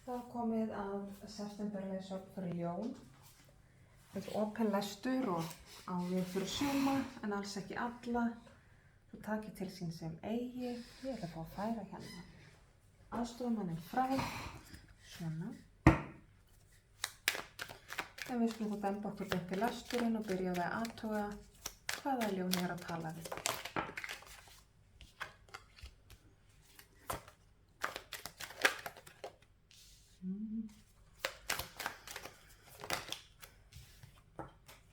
Það er komið að septemberleiðsögn fyrir jól. Þetta er opinn lestur og á við fyrir suma en alls ekki alla. Þú takir til sín sem eigi. Ég ætla að fá að færa hérna aðstofamanninn frá. Svona. En við skulum þá demba okkur upp í lesturinn og byrja á að athuga hvaða ljón ég er að tala við.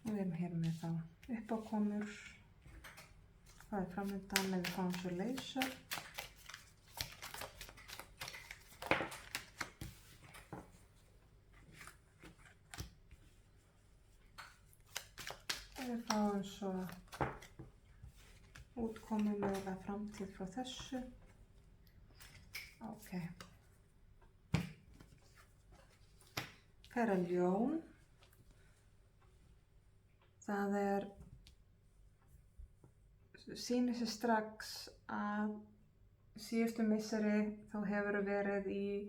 Við erum hér með þá uppákomur, hvað er framöndan ef við fáum svo leiðsögn. Ef við fáum svo útkomu mögulega framtíð frá þessu. Ok. Hver er ljón? Það sýnir sér strax að síðustu misseri þá hefur verið í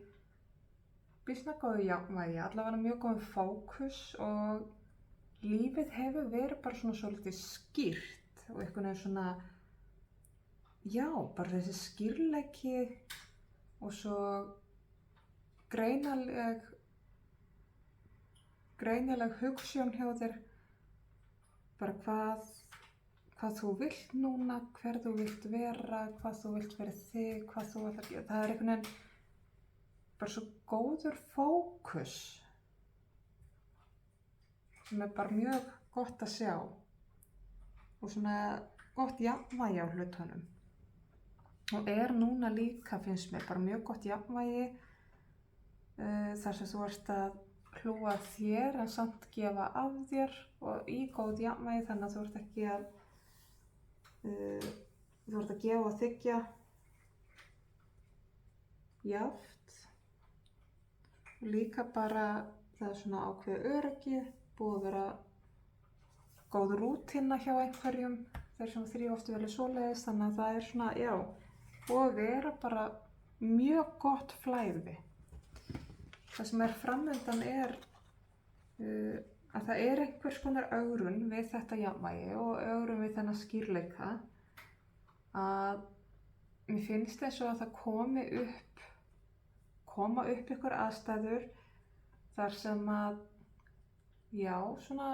býsna góðu jafnvægi, allavega mjög góðum fókus og lífið hefur verið bara svona svolítið skýrt og einhvern veginn svona, já, bara þessi skýrleiki og svo greinileg hugsjón hjá þér. Bara hvað þú vilt núna, hver þú vilt vera, hvað þú vilt fyrir þig, hvað þú ætlar að gera. Það er einhvern veginn bara svo góður fókus sem er bara mjög gott að sjá og svona gott jafnvægi á hlutunum. Og er núna líka, finnst mér, bara mjög gott jafnvægi þar sem þú ert að hlúa að þér en samt gefa af þér og í góð jafnvægi þannig að þú ert ekki að gefa og þiggja jafnt. Og líka bara það er svona ákveðið öryggi, búið að vera góð rútína hjá einhverjum, þeir sem þrífa oft vel svoleiðis, þannig að það er svona, já, búið að vera bara mjög gott flæði. Það sem er framöndan er að það er einhvers konar ögrun við þetta jafnvægi og ögrun við þennan skýrleika að mér finnst eins og að það koma upp ykkur aðstæður þar sem að, já, svona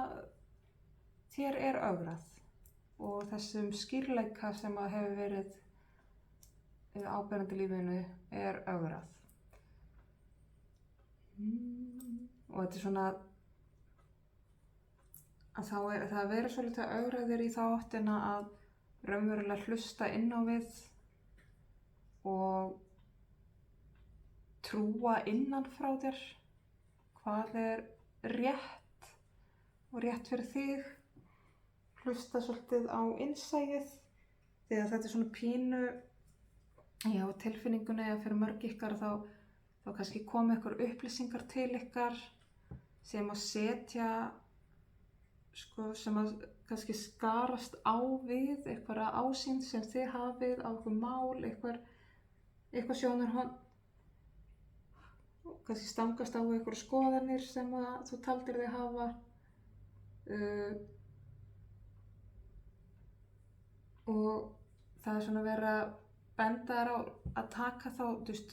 þér er ögrað og þessum skýrleika sem að hefur verið áberandi í lífinu er ögrað. Og þetta er svona að það verið svolítið ögraðir í þá áttina að raunverulega hlusta inn á við og trúa innan frá þér hvað er rétt og rétt fyrir þig, hlusta svolítið á innsæið því að þetta er svona pínu, já, tilfinningunni að fyrir mörg ykkar þá kannski koma ykkur upplýsingar til ykkar sem að setja, sem að kannski skarast á við einhverja ásýnd sem þið hafið á einhver mál, eitthvað sjónarhorn, kannski stangast á einhverjar skoðanir sem að þú taldir þig hafa. Og það er svona verið að benda þér á að taka þá, þú veist,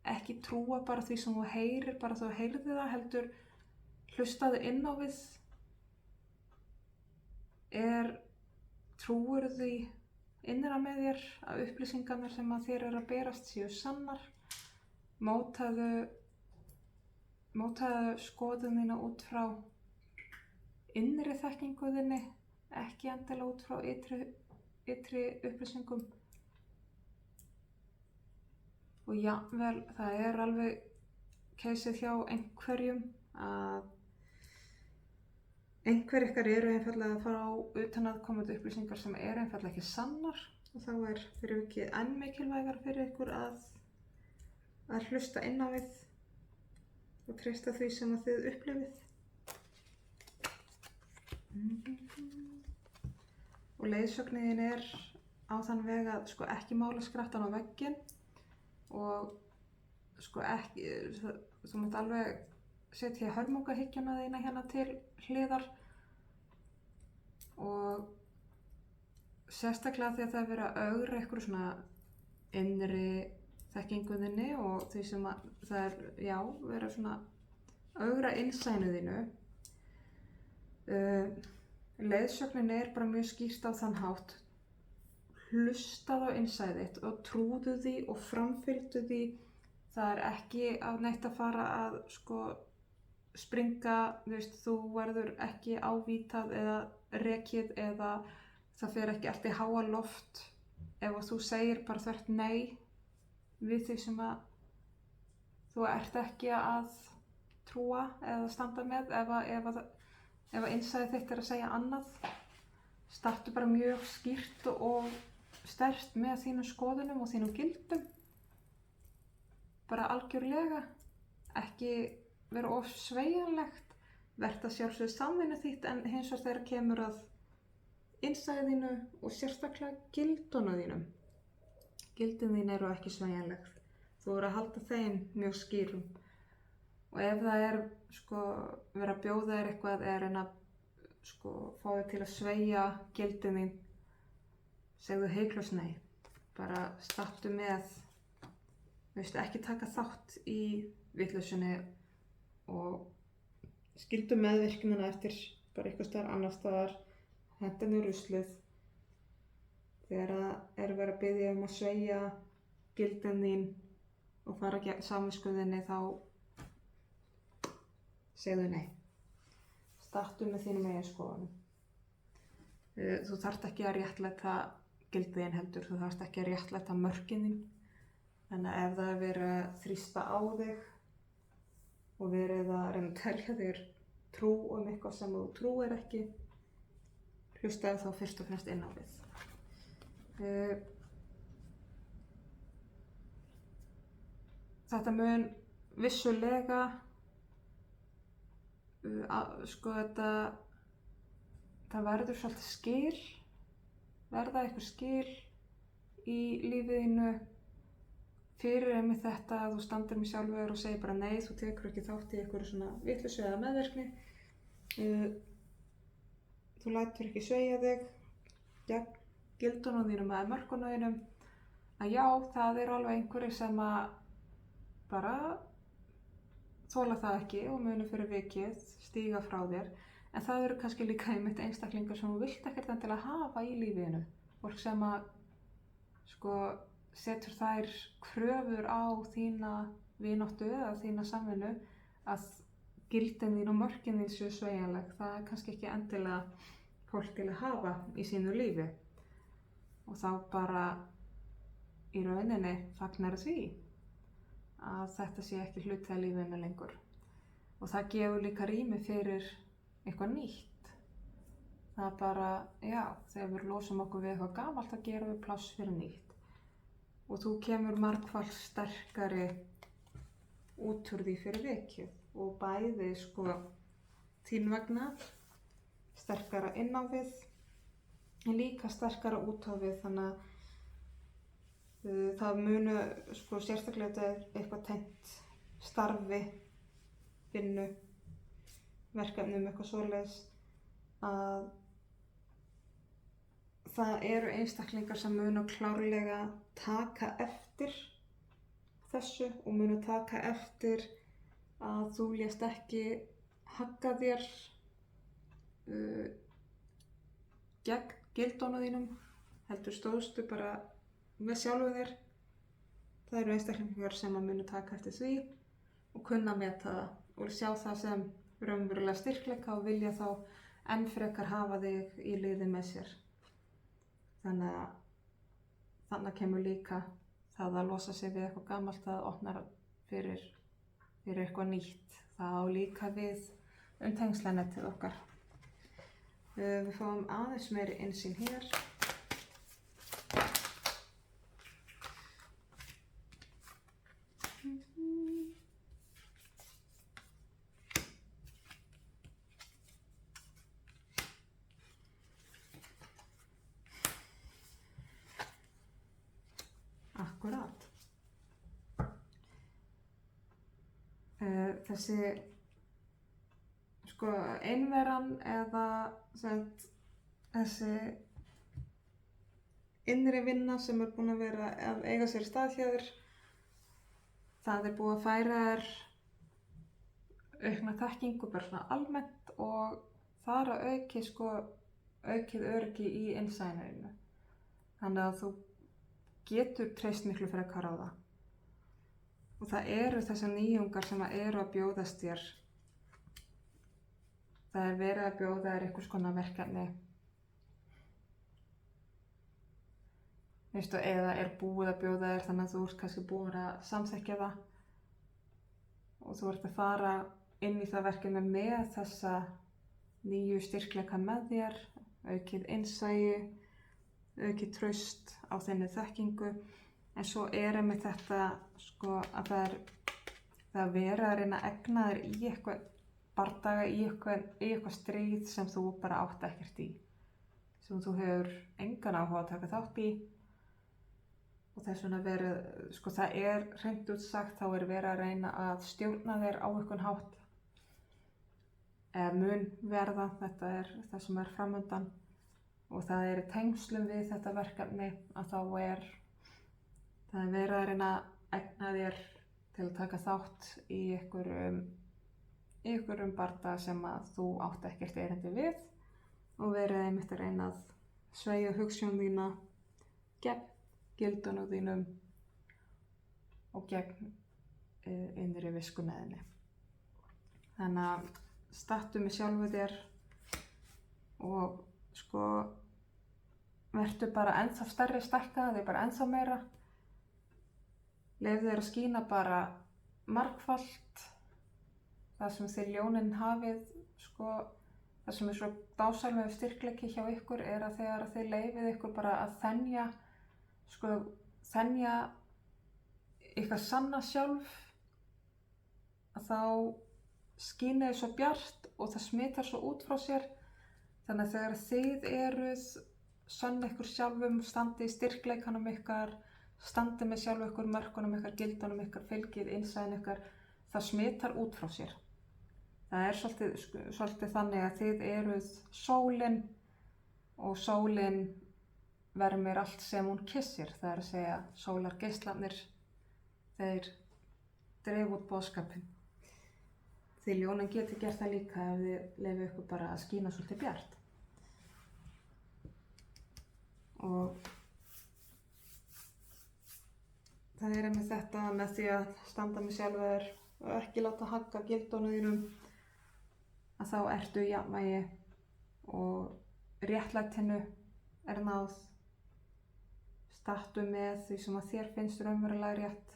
ekki trúa bara því sem þú heyrir, bara þú heyrðir það, heldur hlustaðu inn á við. Trúir því innra með þér að upplýsingarnar sem að þér eru að berast séu sannar. Mótaðu skoðun þína út frá innri þekkingu þinni, ekki endilega út frá ytri upplýsingum. Og jafnvel, það er alveg keisið hjá einhverjum að einhver ykkar eru einfaldlega að fara á utanaðkomandi upplýsingar sem eru einfaldlega ekki sannar og þá er fyrir vikið enn mikilvægar fyrir ykkur að hlusta inn á við og treysta því sem að þið upplifið. Og leiðsögnin er á þann veg að sko ekki mála skrattan á vegginn og sko ekki, þú mátt alveg setja hörmungahyggjuna þína hérna til hliðar og sérstaklega því að það er verið að ögra einhverju svona innri þekkinguðinni og því sem að það er, já, verið svona ögra innsæinu þínu. Leiðsögnin er bara mjög skýrt á þann hátt. Hlustað á innsæið þitt og trúðu því og framfylgdu því. Það er ekki á neitt að fara að sko springa, þú verður ekki ávítað eða rekið eða það fer ekki allt í háa loft ef þú segir bara þvert nei við því sem að þú ert ekki að trúa eða standa með ef innsæðið þitt er að segja annað. Stattu bara mjög skýrt og sterkt með þínum skoðunum og þínum gildum. Bara algjörlega. Ekki vera of sveigjanlegt. Vertu að sjálfsögðu samvinnu þitt en hins vegar þegar kemur að innsæðinu og sérstaklega gildunum þínum. Gildin þín eru ekki sveigjanleg. Þú verður að halda þeim mjög skýrum. Og ef það er verið að bjóða þér eitthvað eða reyna að fá þig til að sveigja gildin þín, segðu heiklaust nei. Bara stattu með, ekki taka þátt í vitleysunni og skildu meðvirknina eftir bara eitthvað staðar annars staðar, henda niður ruslið. Þegar það er verið að biðja að sveigja gildin þín og fara gegn samviskunni þá segðu nei. Stattu með þínum eigin skoðunum. Þú þarft ekki að réttlæta gildið þín heldur, þú þarft ekki að réttlæta mörkin þín. Þannig að ef það er verið að þrýsta á þig og verið að reyna að telja þér trú eitthvað sem þú trúir ekki, hlustaðu þá fyrst og fremst inn á við. Þetta mun vissulega það verður svolítið verða eitthvað skil í lífiðinu fyrir einmitt þetta að þú standir með sjálfur og segir bara nei, þú tekur ekki þátt í einhverju svona vitleysu eða meðvirkni. Þú lætur ekki sveigja þig gegn gildunum þínum eða mörkunum þínum. Að já, það eru alveg einhverjir sem að bara þola það ekki og munu fyrir vikið stíga frá þér. En það eru kannski líka einmitt einstaklingar sem þú vilt ekkert endilega hafa í lífinu. Fólk sem að setur þær kröfur á þína vináttu eða þína samvinnu að gildin þín og mörkin þín séu sveigjanleg. Það er kannski ekki endilega fólk til að hafa í sínu lífi. Og þá bara í rauninni fagnar því að þetta sé ekki hluti af lífinu lengur. Og það gefur líka rými fyrir eitthvað nýtt. Það er bara, já, þegar við losum okkur við eitthvað gamalt, þá gerum við pláss fyrir nýtt. Og þú kemur margfalt sterkari út úr því fyrir vikið. Og bæði, þín vegna, sterkara inn á við, en líka sterkara út á við, þannig að það munu, sérstaklega þetta er eitthvað tengt starfi, vinnu, verkefnum, eitthvað svoleiðis, að það eru einstaklingar sem munu klárlega taka eftir þessu og munu taka eftir að þú lést ekki hagga þér gegn gildunum þínum, heldur stóðstu bara með sjálfu þér. Það eru einstaklingar sem að munu taka eftir því og kunna meta það og sjá það sem raunverulega styrkleika og vilja þá enn frekar hafa þig í liði með sér. Þannig kemur líka það að losa sig við eitthvað gamalt að opna fyrir eitthvað nýtt. Það á líka við tengslanetið okkar. Við fáum aðeins meiri innsýn hér. Akkurát. þessi sko einveran eða þessi innri vinna sem búin að vera að eiga sér stað hjá þér, það búið að færa þér aukna þekkingu bara svona almennt og þar að aukið öryggi í innsæinu. Þannig að þú getur treyst miklu frekar á það. Og það eru þessar nýjungar sem eru að bjóðast þér. Það verið að bjóða þér einhvers konar verkefni. Veistu, eða búið að bjóða þér þannig að þú ert kannski búin að samþykkja það. Og þú ert að fara inn í það verkefni með þessa nýju styrkleika með þér, aukið innsæi, aukið traust á þinni þekkingu. En svo einmitt þetta að það verið að reyna að egna þér í eitthvað bardaga, í eitthvað stríð sem þú bara átt ekkert í. Sem þú hefur engan áhuga að taka þátt í. Og þess vegna það hreint út sagt þá verið að reyna að stjórna þér á einhvern hátt. Eða mun verða, þetta það sem framundan. Og það í tengslum við þetta verkefni að þá það verið að reyna að egna þér til að taka þátt í einhverjum bardaga sem að þú átt ekkert erindi við og verið einmitt að reyna að sveigja hugsjón þína gegn gildunum þínum og gegn innri visku með henni. Þannig að stattu með sjálfu þér og vertu bara ennþá stærri stækkaði, bara ennþá meira. Leyfðu þér að skína bara margfalt. Það sem þið ljónin hafið, það sem svo dásamlegur styrkleiki hjá ykkur að þegar þið leyfið ykkur bara að þenja ykkar sanna sjálf, að þá skínið þið svo bjart og það smitar svo út frá sér. Þannig að þegar þið eruð sönn ykkur sjálfum, standið í styrkleikanum ykkar, standið með sjálf ykkur, mörkunum ykkar, gildunum ykkar, fylgið, innsæin ykkar, það smitar út frá sér. Það svolítið þannig að þið eruð sólin og sólin vermir allt sem hún kyssir. Það að segja sólargeislarnir, þeir dreif út boðskapinn. Því ljónin geti gert það líka ef þið leyfið ykkur bara að skína svolítið bjart. Og það einmitt þetta með því að standa með sjálfu þér og ekki láta hagga gildunum þínum, að þá ertu í jafnvægi og réttlætinu náð. Stattu með því sem að þér finnst raunverulega rétt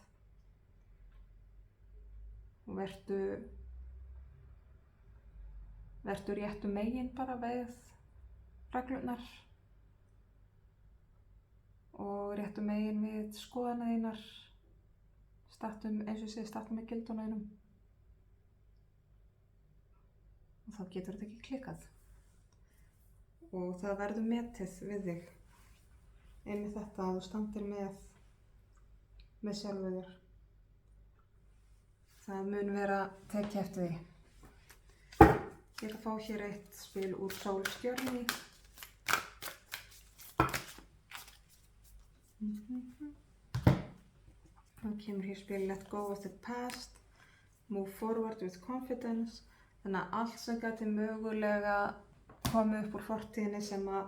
og vertu réttu megin bara við reglurnar og réttu megin við skoðanir þínar. Stattu með gildunum þínum og þá getur þetta ekki klikkað og það verður metið við þig einmitt þetta að þú standir með sjálfu þér. Það mun vera tekið eftir því. Ég ætla að fá hér eitt spil úr Souls Journey. Þá kemur hér spil Let go of the past, move forward with confidence. Þannig að allt sem gæti mögulega komið upp úr fortíðinni sem að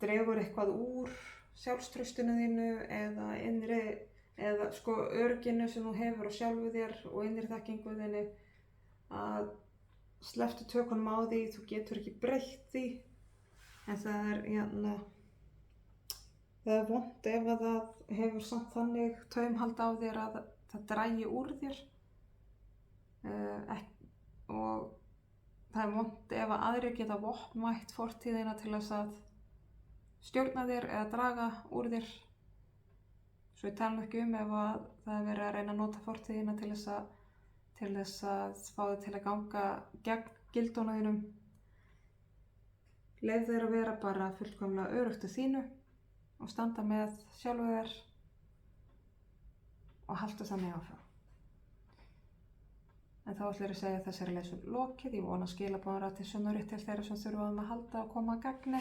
dregur eitthvað úr sjálfstraustinu þínu eða örygginu sem þú hefur á sjálfu þér og innri þekkingu þinni, að slepptu tökunum á því. Þú getur ekki breytt því, en það er vont ef að það hefur samt þannig taumhald á þér að það dragi úr þér. Og það er vont ef að aðrir geta vopnvætt fortíðina til þess að stjórna þér eða draga úr þér. Svo ég tala ekki ef að það er verið að reyna að nota fortíðina til þess að fá þig til að ganga gegn gildunum þínum. Leyfðu þér að vera bara fullkomlega öruggt í þínu og standa með sjálfu þér og haltu þannig áfram. En þá ætla ég að segja þessari leiðsögn lokið. Ég vona skilaboðin til sunnurétt til þeirra sem þurfa að halda og koma að gagni.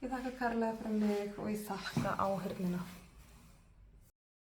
Ég þakka kærlega fyrir mig og ég þakka áheyrnina.